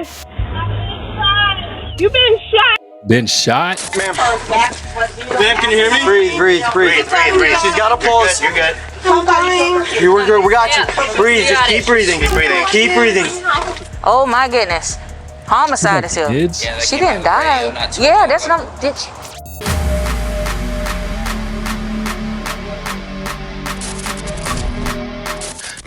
Yes. You been shot. Been shot? Ma'am. Ma'am, can you hear me? Breathe. She's got a pulse. You're good. I'm dying. We're good. We got you. Breathe. Just keep breathing. Keep breathing. Oh my goodness. Homicide is here. Kids? She didn't die. Yeah, that's what I'm. Did she?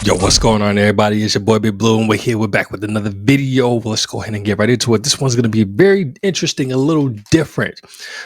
Yo, what's going on, everybody? It's your boy Big Blue, and we're back with another video. Let's go ahead and get right into it. This one's going to be very interesting, a little different.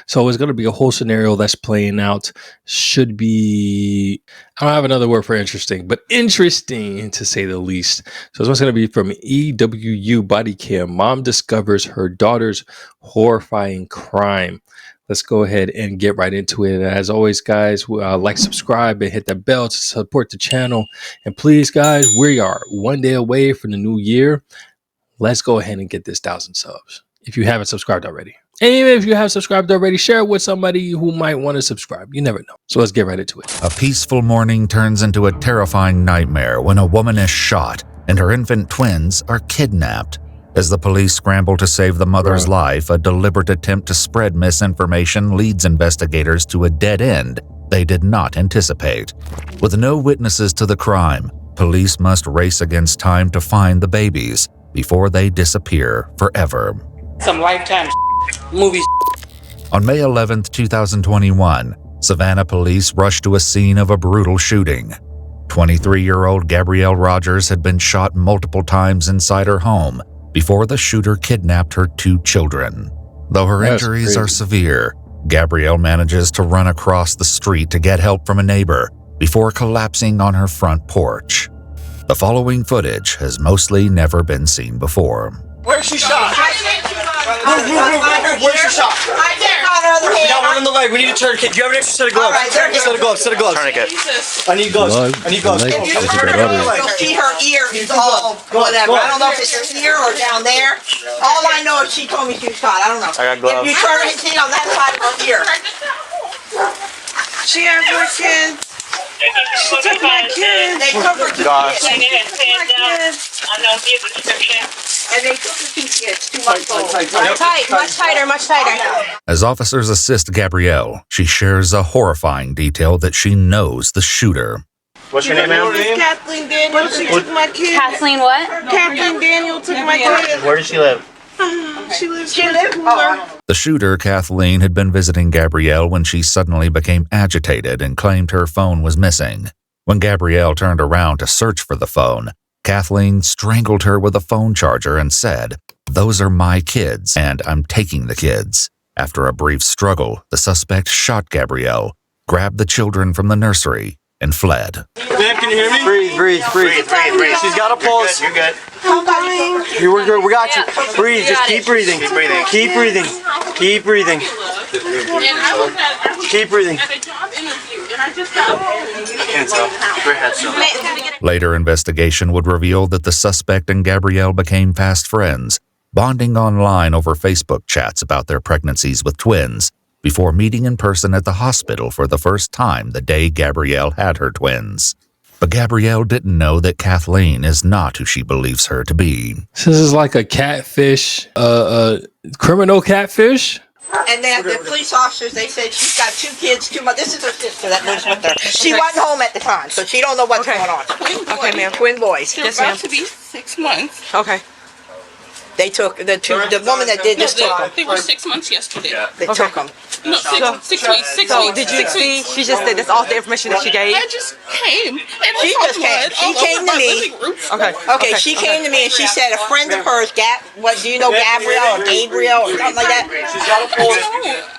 So it's going to be a whole scenario that's playing out. Should be, I don't have another word for interesting, but interesting to say the least. So this one's going to be from EWU Body Cam. Mom discovers her daughter's horrifying crime. Let's go ahead and get right into it. As always, guys, like, subscribe, and hit that bell to support the channel. And please, guys, we are one day away from the new year. Let's go ahead and get this 1,000 subs if you haven't subscribed already. And even if you have subscribed already, share it with somebody who might want to subscribe. You never know. So let's get right into it. A peaceful morning turns into a terrifying nightmare when a woman is shot and her infant twins are kidnapped. As the police scramble to save the mother's life, a deliberate attempt to spread misinformation leads investigators to a dead end they did not anticipate. With no witnesses to the crime, police must race against time to find the babies before they disappear forever. Some Lifetime movies. On May 11, 2021, Savannah police rushed to a scene of a brutal shooting. 23-year-old Gabrielle Rogers had been shot multiple times inside her home before the shooter kidnapped her 2 children. Though her injuries are severe, Gabrielle manages to run across the street to get help from a neighbor before collapsing on her front porch. The following footage has mostly never been seen before. Where's she shot? Where's she shot? We got one in the leg. We need to turn. Do you have an extra set of gloves? Set of gloves. Tourniquet. I need gloves. If you turn her, you'll see her ear is all whatever. I don't know if it's here or down there. All I know is she told me she was shot. I don't know. I got gloves. If you turn her, see on that side of her ear. She has her kids. She took my kids. They took her 2 Gosh. kids. And they took her 2 kids, 2 months old. Much tighter. As officers assist Gabrielle, she shares a horrifying detail that she knows the shooter. What's your name, ma'am? Kathleen Daniel. She took my kids. Kathleen what? Kathleen Daniel took my kids. Where does she live? She lives in the cooler. The shooter, Kathleen, had been visiting Gabrielle when she suddenly became agitated and claimed her phone was missing. When Gabrielle turned around to search for the phone, Kathleen strangled her with a phone charger and said, "Those are my kids, and I'm taking the kids." After a brief struggle, the suspect shot Gabrielle, grabbed the children from the nursery, and fled. Ma'am, can you hear me? Breathe. She's got a pulse. You're good. I'm dying. We're good. We got you. Breathe. Just keep breathing. Keep breathing. Keep breathing. Keep breathing. At a job interview, and I just got home. Later investigation would reveal that the suspect and Gabrielle became fast friends, bonding online over Facebook chats about their pregnancies with twins, before meeting in person at the hospital for the first time the day Gabrielle had her twins. But Gabrielle didn't know that Kathleen is not who she believes her to be. This is like a catfish, criminal catfish. And then the police officers, they said she's got 2 kids, 2 months. This is her sister that lives with her. She wasn't home at the time, so she don't know what's going on. Okay, ma'am. Twin boys. They're about to be 6 months. Okay. They took the woman that did this took them. They were 6 months yesterday. They took them. No, 6 weeks. 6 So weeks. did you see? She just said that's all the information that she gave. I just came. And She I saw just came. blood She all over came to my me. living room. Okay, she came to me and she said a friend of hers, do you know Gabrielle or Gabriel or something like that? She's got a pulse.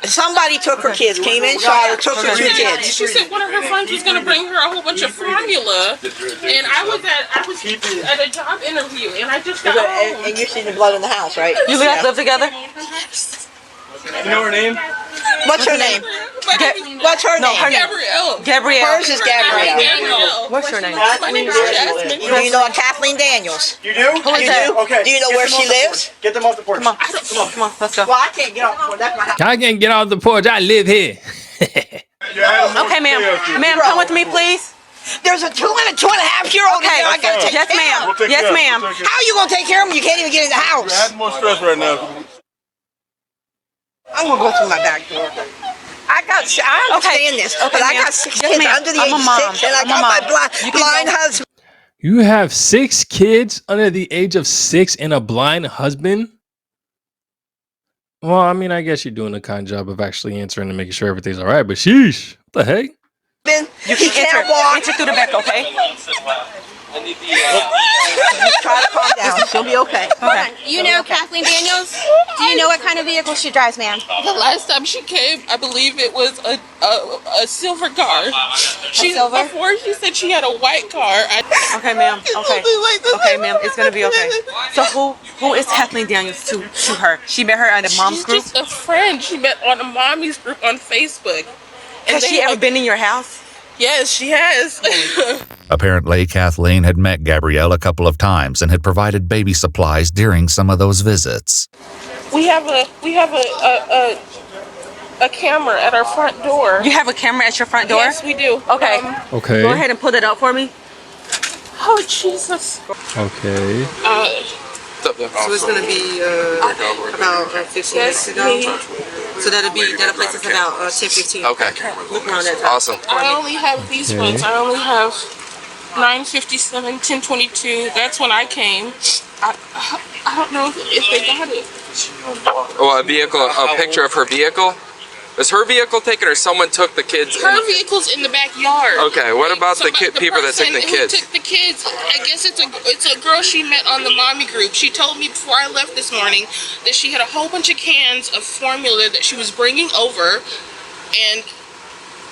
Somebody took her kids, came in, shot her, took her 2 kids. She said one of her friends was going to bring her a whole bunch of formula, and I was at a job interview, and I just got home. And you see the blood in the house, right? You guys live together? You know her name? What's her name? What's her name? Gabrielle. Gabrielle. Hers is Gabrielle. Danielle. What's your name? My name is Jasmine. Do you know a Kathleen Daniels? You do? Who is that? Okay. Do you know where she lives? Get them off the porch. Come on, let's go. Well, I can't get off. That's my house. I can't get off the porch. I live here. Okay, ma'am. Ma'am, come with me, please. There's a 2 and a 2.5-year-old. Okay. I gotta take Yes, care ma'am. of. Yes, ma'am. How are you gonna take care of them? You can't even get in the house. You're adding more stress right now. I'm gonna go through my back door. I understand this, but I got 6 kids under the age of 6, and I got my blind husband. You have 6 kids under the age of 6 and a blind husband? Well, I mean, I guess you're doing a kind job of actually answering and making sure everything's all right, but sheesh, what the heck? You can't walk. Enter through the back, okay? Try to calm down. She'll be okay. Okay. You know Kathleen Daniels? Do you know what kind of vehicle she drives, ma'am? The last time she came, I believe it was a silver car. Silver? Before she said she had a white car. Okay, ma'am. Okay. Okay, ma'am. It's gonna be okay. So who is Kathleen Daniels to her? She met her at a mom's She's group. just a friend. She met on a mommy's group on Facebook. Has she ever been in your house? Yes, she has. Apparently, Kathleen had met Gabrielle a couple of times and had provided baby supplies during some of those visits. We have a camera at our front door. You have a camera at your front door? Yes, we do. Okay. Okay. Go ahead and pull that up for me. Oh Jesus. Okay. So it's gonna be about 15 minutes ago. So that'll place us about 10-15. Okay. Look around that time. Awesome. I only have these ones. I only have 9:57, 10:22. That's when I came. I don't know if they got it. Oh, a picture of her vehicle? Was her vehicle taken or someone took the kids? Her vehicle's in the backyard. Okay, what about the people that took the person kids? who took the kids, I guess it's a girl she met on the mommy group. She told me before I left this morning that she had a whole bunch of cans of formula that she was bringing over, and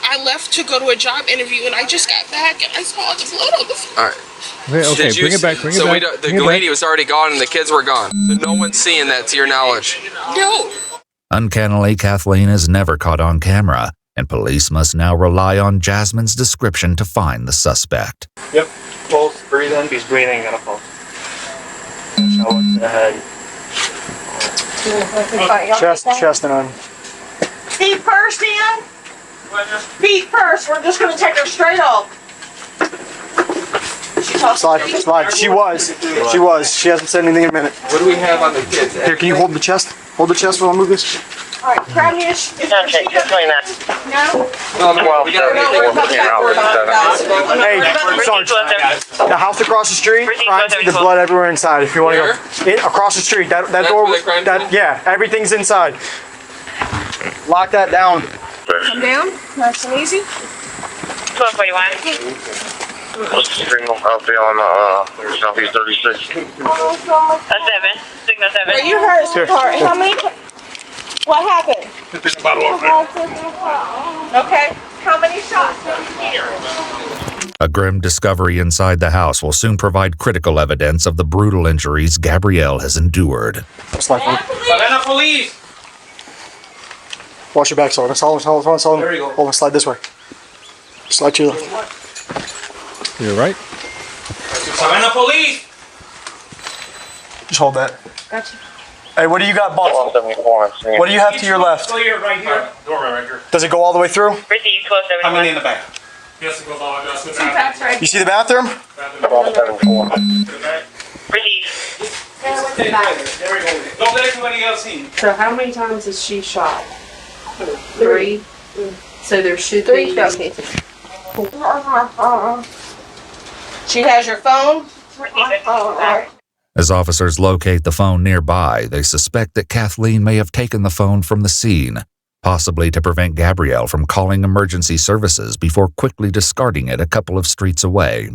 I left to go to a job interview, and I just got back and I saw the blood on the floor. All right. Okay, bring it back, bring it back. The lady was already gone and the kids were gone. So no one's seeing that to your knowledge. No. Uncannily, Kathleen is never caught on camera, and police must now rely on Jasmine's description to find the suspect. Yep. Pulse, breathe in. He's breathing, got a pulse. Show it to the head. Chest and arm. Feet first, Ian. Feet first. We're just gonna take her straight off. Slide. She was. She hasn't said anything in a minute. What do we have on the kids? Here, can you hold the chest? Hold the chest while I move this. All right, grab me a Okay, just clean that. No. No, we got Hey, Sarge. The house across the street, crime scene, the blood everywhere inside. If you want to go across the street, that door, where the crime scene? yeah, everything's inside. Lock that down. Come down. Nice and easy. 1241. What's the signal out there on Southeast 36? That's 7. Signal 7. Well, you heard his car. How many? What happened? Okay. How many shots here? A grim discovery inside the house will soon provide critical evidence of the brutal injuries Gabrielle has endured. Savannah police! Wash your back, Sullivan. Sullivan. There you go. Hold on, slide this way. Slide to your left. You're right. Savannah police! Just hold that. Gotcha. Hey, what do you got, boss? 174. What do you have to your left? Clear right here. Doorman right here. Does it go all the way through? Receive 1271. How many in the back? Yes, it goes all the way to the back. You see the bathroom? 1274. Receive. There we go. Don't let anybody else in. So how many times has she shot? 3. So there should 3 be... shot cases. She has your phone? As officers locate the phone nearby, they suspect that Kathleen may have taken the phone from the scene, possibly to prevent Gabrielle from calling emergency services before quickly discarding it a couple of streets away.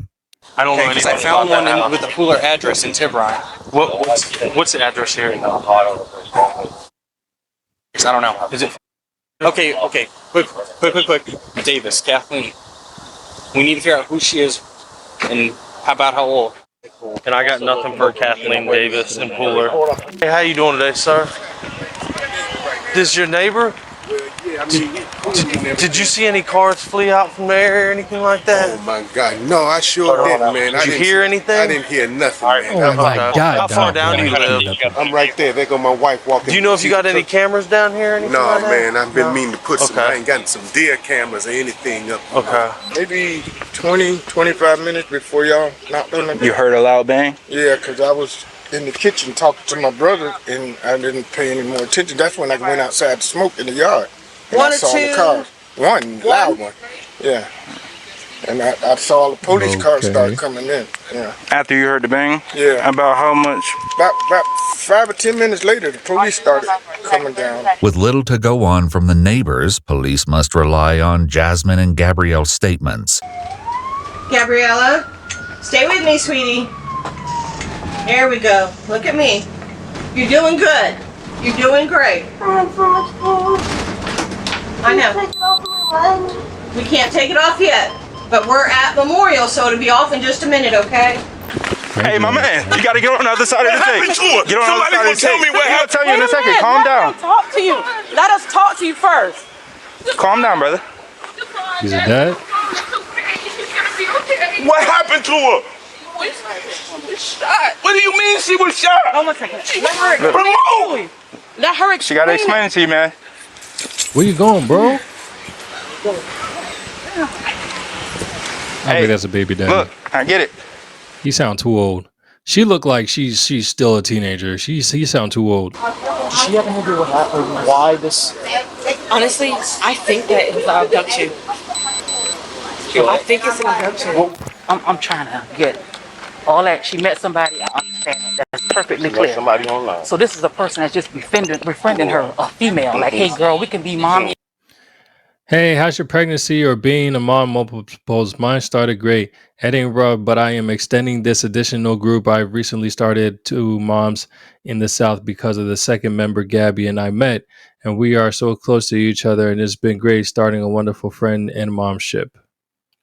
I don't know anything. I found one with the Pooler address in Tiburon. What's the address here? I don't know. Is it? Okay. Quick. Davis, Kathleen. We need to figure out who she is and how about how old. And I got nothing for Kathleen Davis and Pooler. Hey, how you doing today, sir? This your neighbor? Did you see any cars flee out from there or anything like that? Oh my God, no, I sure didn't, man. Did you hear anything? I didn't hear nothing, man. Oh my God! How far down do you live? I'm right there. There go my wife walking. Do you know if you got any cameras down here or anything No, like that? man, I've been meaning to put some. Okay. I ain't got some deer cameras or anything up. Okay. Maybe 20, 25 minutes before y'all knocked on the door. You heard a loud bang? Yeah, because I was in the kitchen talking to my brother and I didn't pay any more attention. That's when I went outside to smoke in the yard. And One I or saw two? the cars. One loud one. Yeah. And I saw the police cars start coming in. Yeah. After you heard the bang? Yeah. About how much? About 5 or 10 minutes later, the police started coming down. With little to go on from the neighbors, police must rely on Jasmine and Gabrielle's statements. Gabriella, stay with me, sweetie. There we go. Look at me. You're doing good. You're doing great. I know. We can't take it off yet, but we're at Memorial, so it'll be off in just a minute, okay? Hey, my man, you gotta get on the other side of the tape. Get on the other side of the tape. I'll tell you in a second. Calm down. Talk to you. Let us talk to you first. Calm down, brother. He's a dad. What happened to her? Shot. What do you mean she was shot? Hold on a second. Let her explain. She gotta explain it to you, man. Where you going, bro? I think that's a baby daddy. Look, I get it. He sound too old. She look like she's still a teenager. He sound too old. Does she have any idea what happened? Why this? Honestly, I think that it's an abduction. I think it's an abduction. Well, I'm trying to get all that. She met somebody. I understand that. That's perfectly clear. Somebody online. So this is a person that's just befriending her, a female. Like, hey, girl, we can be mommy. Hey, how's your pregnancy or being a mom? Multiples. Mine started great. It ain't rough, but I am extending this additional group I recently started to moms in the South because of the second member, Gabby, and I met, and we are so close to each other, and it's been great starting a wonderful friend and momship.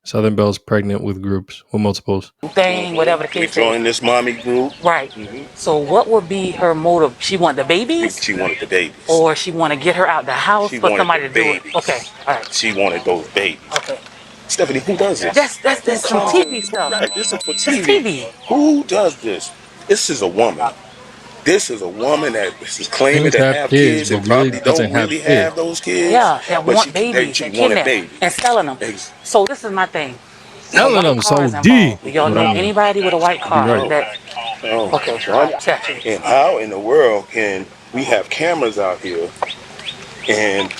Southern Belle's pregnant with groups, with multiples. Thing, whatever the case is. Join this mommy group. Right. So what would be her motive? She want the babies? She wanted the babies. Or she want to get her out the house for somebody to do it? Okay. All right. She wanted those babies. Okay. Stephanie, who does this? That's some TV stuff. Right, this is for It's TV. TV. Who does this? This is a woman. This is a woman that is claiming to have kids and probably don't really have those kids. Yeah, that but want babies she and wanted kidnap babies. and selling them. So this is my thing. Selling them so Cars deep. involved. Do y'all know anybody with a white car Right. that? Oh, Okay, check it. and how in the world can we have cameras out here and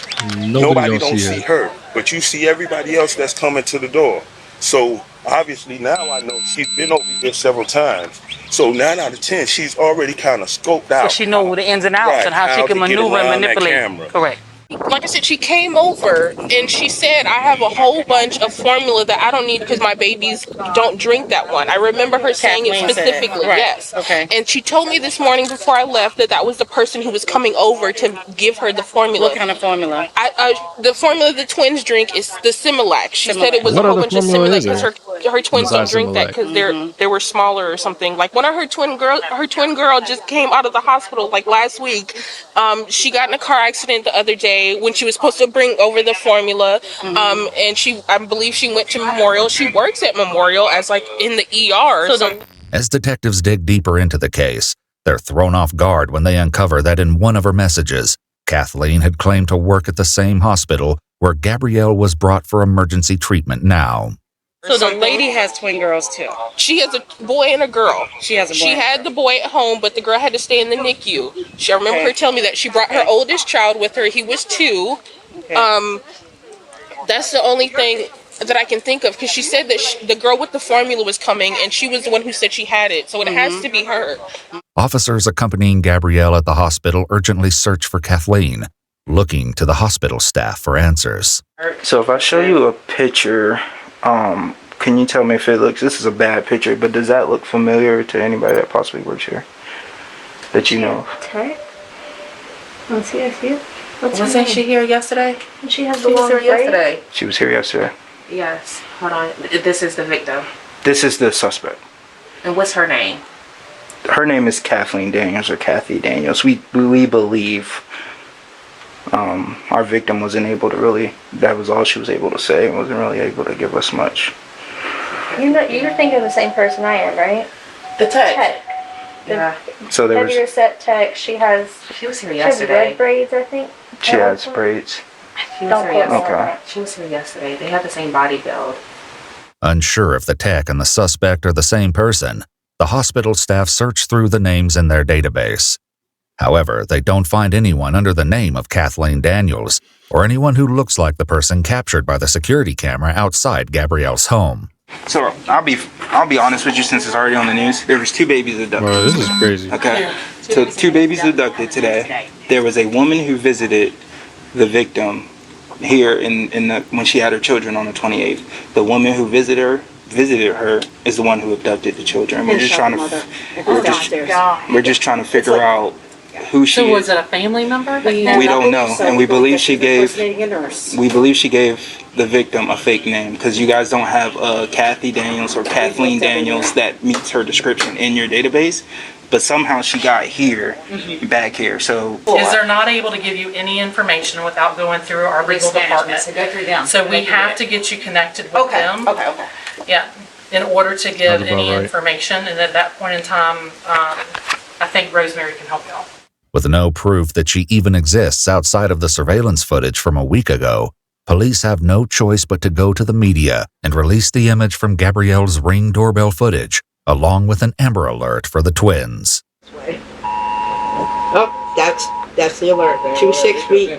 nobody don't see her, but you see everybody else that's coming to the door? So obviously now I know she's been over here several times. So 9 out of 10, she's already kind of scoped out. So she know the ins and outs Right, and how she how can to get maneuver and around that manipulate. camera. Correct. Like I said, she came over and she said, I have a whole bunch of formula that I don't need because my babies don't drink that one. I remember her saying it specifically, yes. Okay. And she told me this morning before I left that was the person who was coming over to give her the formula. What kind of formula? The formula the twins drink is the Similac. She said it was What a whole other bunch of formula Similac is because it? her twins don't Besides drink that Similac. because they were smaller or something. Like one of her twin girl just came out of the hospital like last week. She got in a car accident the other day when she was supposed to bring over the formula. And I believe she went to Memorial. She works at Memorial as like in the ER or something. As detectives dig deeper into the case, they're thrown off guard when they uncover that in one of her messages, Kathleen had claimed to work at the same hospital where Gabrielle was brought for emergency treatment now. So the lady has twin girls too. She has a boy and a girl. She has a boy. She had the boy at home, but the girl had to stay in the NICU. I remember her telling me that she brought her oldest child with her. He was 2. Okay. That's the only thing that I can think of because she said that the girl with the formula was coming and she was the one who said she had it. So it has to be her. Officers accompanying Gabrielle at the hospital urgently search for Kathleen, looking to the hospital staff for answers. So if I show you a picture, can you tell me if it looks, this is a bad picture, but does that look familiar to anybody that possibly works here? That you know of? Okay. Let's see, I see it. Wasn't she here yesterday? She has She was here yesterday. She was here yesterday. Yes. Hold on. This is the victim. This is the suspect. And what's her name? Her name is Kathleen Daniels or Kathy Daniels. We believe. Our victim wasn't able to really, that was all she was able to say, wasn't really able to give us much. You're thinking of the same person I am, right? The tech. Yeah. So there was, heavier set tech. She was here yesterday. Red braids, I think. she has braids. She was here yesterday. Okay. She was here yesterday. They have the same body build. Unsure if the tech and the suspect are the same person, the hospital staff search through the names in their database. However, they don't find anyone under the name of Kathleen Daniels or anyone who looks like the person captured by the security camera outside Gabrielle's home. So I'll be honest with you, since it's already on the news. There was 2 babies abducted. Bro, this is crazy. Okay, so 2 babies abducted today. There was a woman who visited the victim here when she had her children on the 28th. The woman who visited her is the one who abducted the children. We're just trying to figure out who she is. So was it a family member? We don't know, and we believe she gave the victim a fake name, because you guys don't have Kathy Daniels or Kathleen Daniels that meets her description in your database, but somehow she got here, back here. So is they're not able to give you any information without going through our legal department. So go through them. So we have to get you connected with them. Okay. Yeah, in order to give Sounds any about right. information, and at that point in time, I think Rosemary can help you out. With no proof that she even exists outside of the surveillance footage from a week ago, police have no choice but to go to the media and release the image from Gabrielle's Ring doorbell footage, along with an Amber Alert for the twins. Oh, that's the alert. 2 6-week.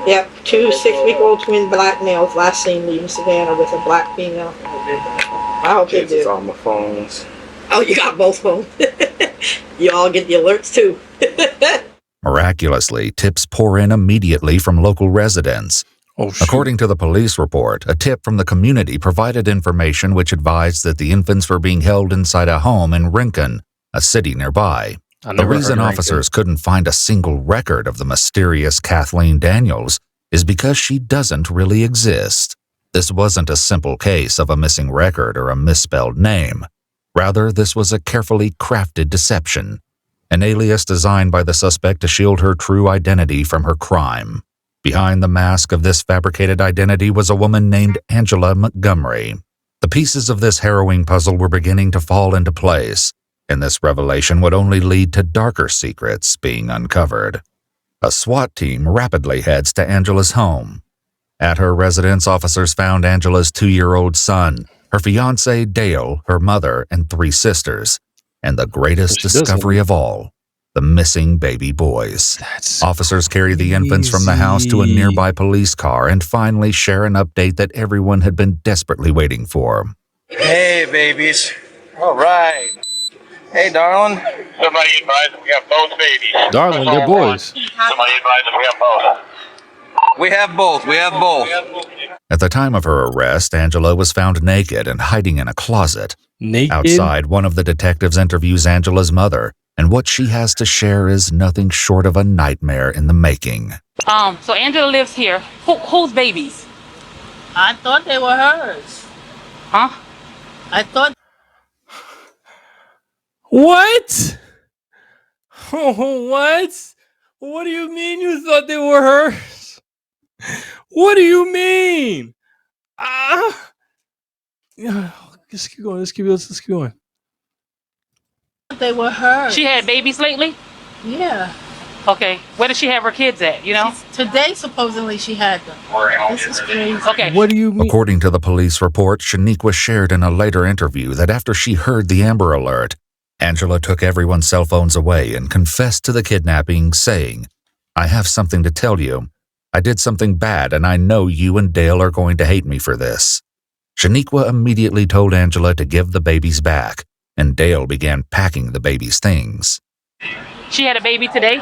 Yep, 2 6-week-old twin black males last seen leaving Savannah with a black female. I hope they do. on my phones. Oh, you got both phones. You all get the alerts too. Miraculously, tips pour in immediately from local residents. Oh, shoot. According to the police report, a tip from the community provided information which advised that the infants were being held inside a home in Rincon, a city nearby. The reason officers couldn't find a single record of the mysterious Kathleen Daniels is because she doesn't really exist. This wasn't a simple case of a missing record or a misspelled name. Rather, this was a carefully crafted deception, an alias designed by the suspect to shield her true identity from her crime. Behind the mask of this fabricated identity was a woman named Angela Montgomery. The pieces of this harrowing puzzle were beginning to fall into place, and this revelation would only lead to darker secrets being uncovered. A SWAT team rapidly heads to Angela's home. At her residence, officers found Angela's 2-year-old son, her fiancé Dale, her mother, and 3 sisters, and the greatest discovery of all, the missing baby boys. Officers carry the infants from the house to a nearby police car and finally share an update that everyone had been desperately waiting for. Hey, babies. All right. Hey, darling. Somebody advised we have both babies. Darling, they're boys. Somebody advised we have both. We have both. We have both. At the time of her arrest, Angela was found naked and hiding in a closet. Naked? Outside, one of the detectives interviews Angela's mother, and what she has to share is nothing short of a nightmare in the making. So Angela lives here. Whose babies? I thought they were hers. Huh? I thought. What? What? What do you mean you thought they were hers? What do you mean? Let's keep going. Let's keep going. They were hers. She had babies lately? Yeah. Okay. Where does she have her kids at, you know? Today, supposedly, she had them. This is crazy. Okay. What do you mean? According to the police report, Shaniqua shared in a later interview that after she heard the Amber Alert, Angela took everyone's cell phones away and confessed to the kidnapping, saying, "I have something to tell you. I did something bad, and I know you and Dale are going to hate me for this." Shaniqua immediately told Angela to give the babies back, and Dale began packing the baby's things. She had a baby today?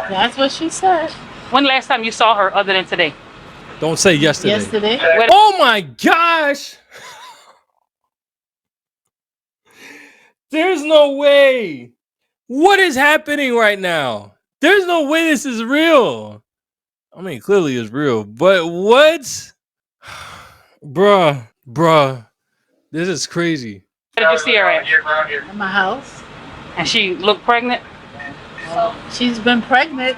That's what she said. When last time you saw her other than today? Don't say yesterday. Yesterday. Oh my gosh! There's no way. What is happening right now? There's no way this is real. I mean, clearly it's real, but what? Bruh. This is crazy. Where did you see her at? In my house. And she looked pregnant? She's been pregnant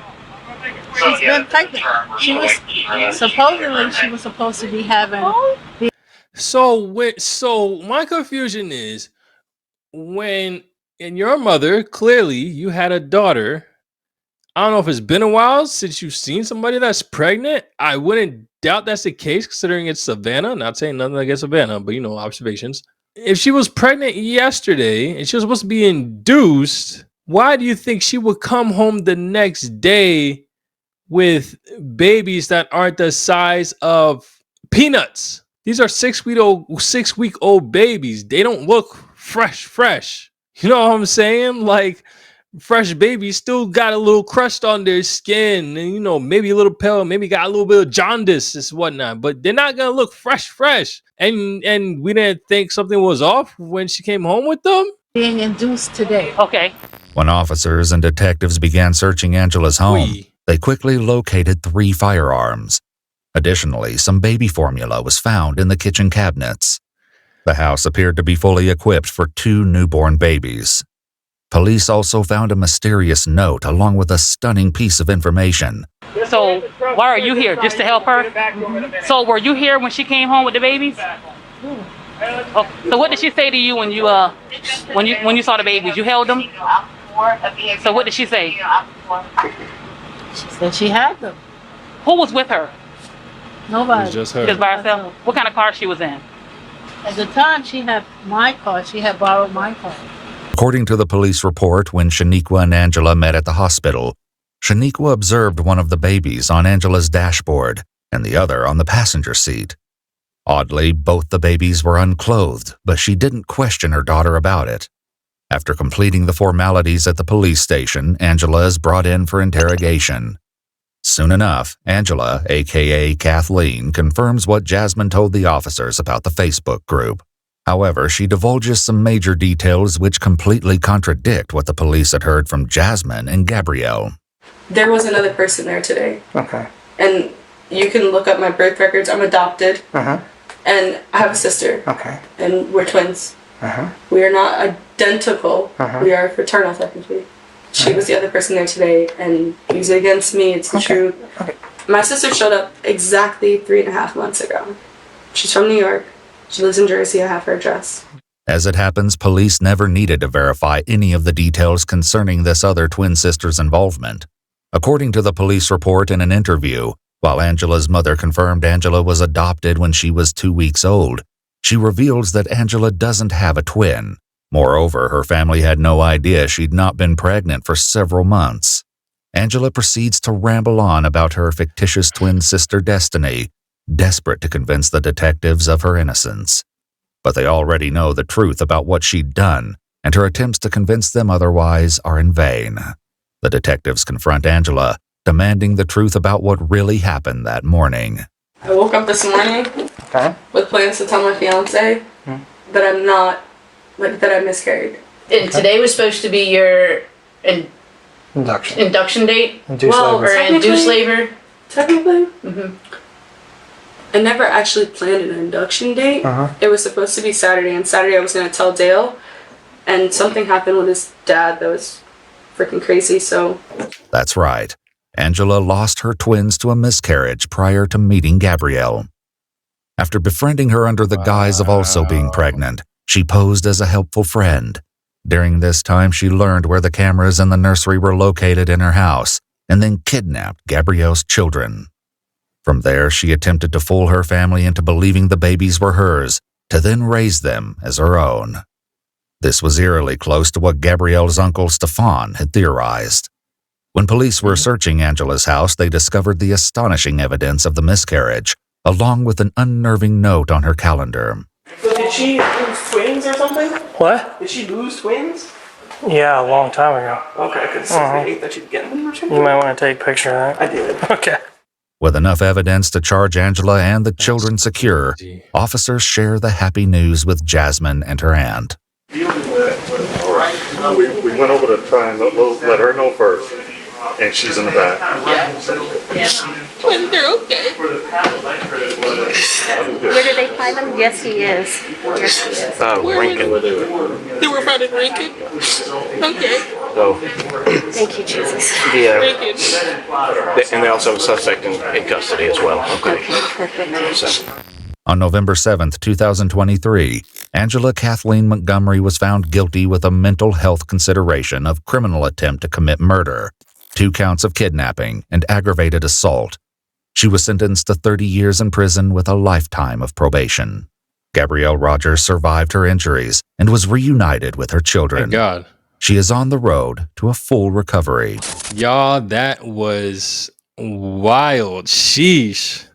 She's been pregnant. She was supposedly she was supposed to be having. So my confusion is when in your mother, clearly you had a daughter. I don't know if it's been a while since you've seen somebody that's pregnant. I wouldn't doubt that's the case considering it's Savannah. Not saying nothing against Savannah, but observations. If she was pregnant yesterday and she was supposed to be induced, why do you think she would come home the next day with babies that aren't the size of peanuts? These are 6-week-old babies. They don't look fresh. You know what I'm saying? Like fresh babies still got a little crust on their skin and maybe a little pale, maybe got a little bit of jaundice and whatnot, but they're not gonna look fresh. And we didn't think something was off when she came home with them. Being induced today. Okay. When officers and detectives began searching Angela's home, they quickly located 3 firearms. Additionally, some baby formula was found in the kitchen cabinets. The house appeared to be fully equipped for 2 newborn babies. Police also found a mysterious note along with a stunning piece of information. So, why are you here? Just to help her? So, were you here when she came home with the babies? Oh, so what did she say to you when you saw the babies? You held them? So what did she say? She said she had them. Who was with her? Nobody. It was just her. Just by herself? What kind of car she was in? At the time, she had my car. She had borrowed my car. According to the police report, when Shaniqua and Angela met at the hospital, Shaniqua observed one of the babies on Angela's dashboard and the other on the passenger seat. Oddly, both the babies were unclothed, but she didn't question her daughter about it. After completing the formalities at the police station, Angela is brought in for interrogation. Soon enough, Angela, aka Kathleen, confirms what Jasmine told the officers about the Facebook group. However, she divulges some major details which completely contradict what the police had heard from Jasmine and Gabrielle. There was another person there today. Okay. And you can look up my birth records. I'm adopted. Uh-huh. And I have a sister. Okay. And we're twins. Uh-huh. We are not identical. Uh-huh. We are fraternal, technically. She was the other person there today, and use it against me. It's the truth. Okay. My sister showed up exactly 3.5 months ago. She's from New York. She lives in Jersey. I have her address. As it happens, police never needed to verify any of the details concerning this other twin sister's involvement. According to the police report in an interview, while Angela's mother confirmed Angela was adopted when she was 2 weeks old, she reveals that Angela doesn't have a twin. Moreover, her family had no idea she'd not been pregnant for several months. Angela proceeds to ramble on about her fictitious twin sister Destiny, desperate to convince the detectives of her innocence. But they already know the truth about what she'd done, and her attempts to convince them otherwise are in vain. The detectives confront Angela, demanding the truth about what really happened that morning. I woke up this morning with plans to tell my fiance that I'm not, that I miscarried. And today was supposed to be your induction date? Induced labor. Or induced labor? Technically. I never actually planned an induction date. It was supposed to be Saturday, and Saturday I was going to tell Dale, and something happened with his dad that was freaking crazy, so... That's right. Angela lost her twins to a miscarriage prior to meeting Gabrielle. After befriending her under the guise of also being pregnant, she posed as a helpful friend. During this time, she learned where the cameras in the nursery were located in her house, and then kidnapped Gabrielle's children. From there, she attempted to fool her family into believing the babies were hers, to then raise them as her own. This was eerily close to what Gabrielle's uncle Stefan had theorized. When police were searching Angela's house, they discovered the astonishing evidence of the miscarriage, along with an unnerving note on her calendar. So did she lose twins or something? What? Did she lose twins? Yeah, a long time ago. Okay, because I hate that she'd get them or something. You might want to take a picture of that. I did. Okay. With enough evidence to charge Angela and the children secure, officers share the happy news with Jasmine and her aunt. We went over to try and let her know first, and she's in the back. When they're okay. Where did they find him? Yes, he is. Yes, he is. Lincoln. They were found in Lincoln? Okay. So, Thank you, Jesus. and they also have a suspect in custody as well. Okay. Perfect. So, On November 7th, 2023, Angela Kathleen Montgomery was found guilty with a mental health consideration of criminal attempt to commit murder, 2 counts of kidnapping, and aggravated assault. She was sentenced to 30 years in prison with a lifetime of probation. Gabrielle Rogers survived her injuries and was reunited with her children. Thank God. She is on the road to a full recovery. Y'all, that was wild. Sheesh.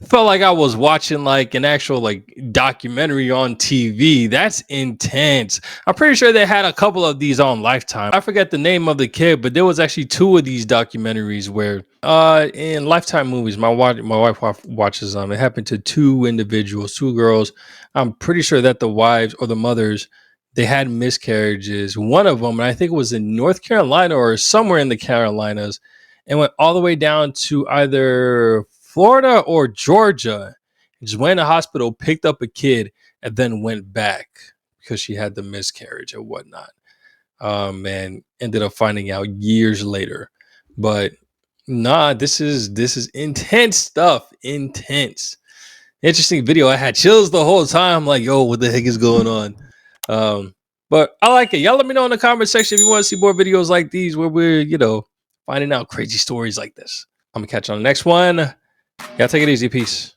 Felt like I was watching like an actual like documentary on TV. That's intense. I'm pretty sure they had a couple of these on Lifetime. I forget the name of the kid, but there was actually 2 of these documentaries where in Lifetime movies, my wife watches them. It happened to 2 individuals, 2 girls. I'm pretty sure that the wives or the mothers, they had miscarriages. One of them, and I think it was in North Carolina or somewhere in the Carolinas, and went all the way down to either Florida or Georgia. Just went to the hospital, picked up a kid, and then went back because she had the miscarriage and whatnot. And ended up finding out years later. But nah, this is intense stuff. Intense. Interesting video. I had chills the whole time. Like, yo, what the heck is going on? But I like it. Y'all let me know in the comment section if you want to see more videos like these where we're, finding out crazy stories like this. I'm gonna catch you on the next one. Y'all take it easy. Peace.